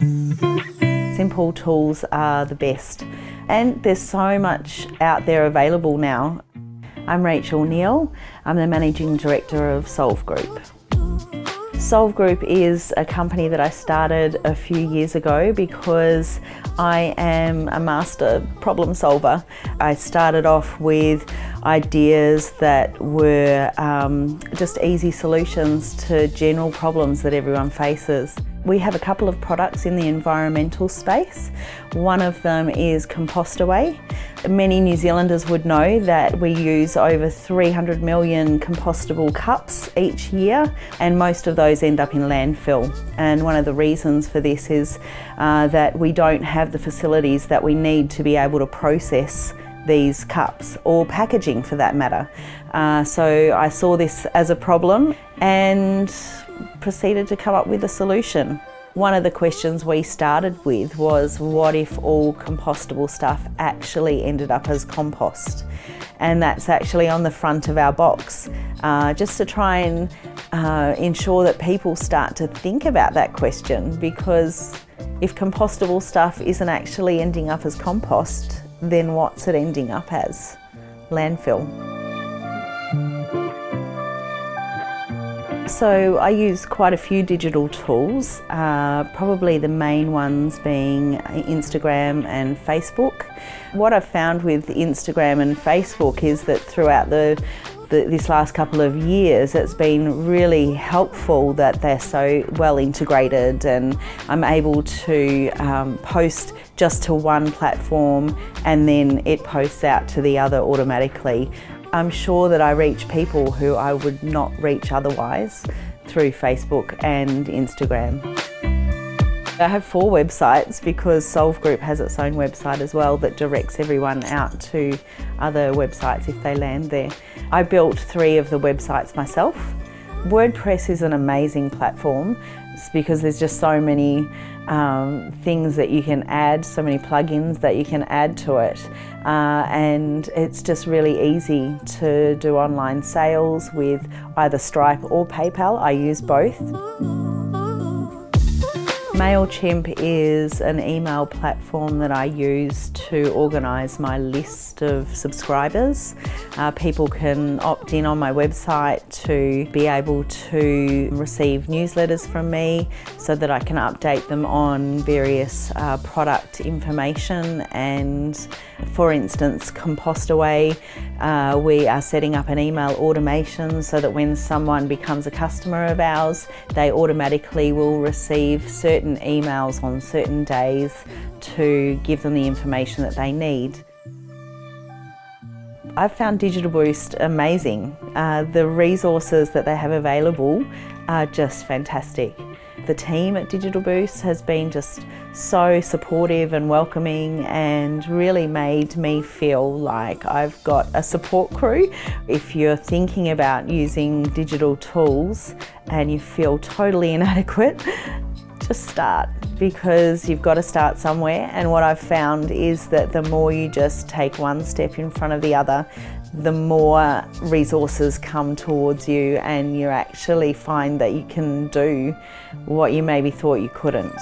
Simple tools are the best, and there's so much out there available now. I'm Neale. I'm the Managing Director of Solve Group. Solve Group is a company that I started a few years ago because I am a master problem solver. I started off with ideas that were just easy solutions to general problems that everyone faces. We have a couple of products in the environmental space. One of them is Compostaway. Many New Zealanders would know that we use over 300 million compostable cups each year, and most of those end up in landfill. And one of the reasons for this is that we don't have the facilities that we need to be able to process these cups, or packaging for that matter. So I saw this as a problem and proceeded to come up with a solution. One of the questions we started with was, what if all compostable stuff actually ended up as compost? And that's actually on the front of our box, just to try and ensure that people start to think about that question, because if compostable stuff isn't actually ending up as compost, then what's it ending up as? Landfill. So I use quite a few digital tools, probably the main ones being Instagram and Facebook. What I've found with Instagram and Facebook is that throughout this last couple of years, it's been really helpful that they're so well integrated, and I'm able to post just to one platform and then it posts out to the other automatically. I'm sure that I reach people who I would not reach otherwise through Facebook and Instagram. I have 4 websites because Solve Group has its own website as well that directs everyone out to other websites if they land there. I built 3 of the websites myself. WordPress is an amazing platform because there's just so many things that you can add, so many plugins that you can add to it, and it's just really easy to do online sales with either Stripe or PayPal. I use both. MailChimp is an email platform that I use to organise my list of subscribers. People can opt in on my website to be able to receive newsletters from me so that I can update them on various product information. And for instance, Compostaway, we are setting up an email automation so that when someone becomes a customer of ours, they automatically will receive certain emails on certain days to give them the information that they need. I've found Digital Boost amazing. The resources that they have available are just fantastic. The team at Digital Boost has been just so supportive and welcoming, and really made me feel like I've got a support crew. If you're thinking about using digital tools and you feel totally inadequate, just start, because you've got to start somewhere. And what I've found is that the more you just take one step in front of the other, the more resources come towards you, and you actually find that you can do what you maybe thought you couldn't.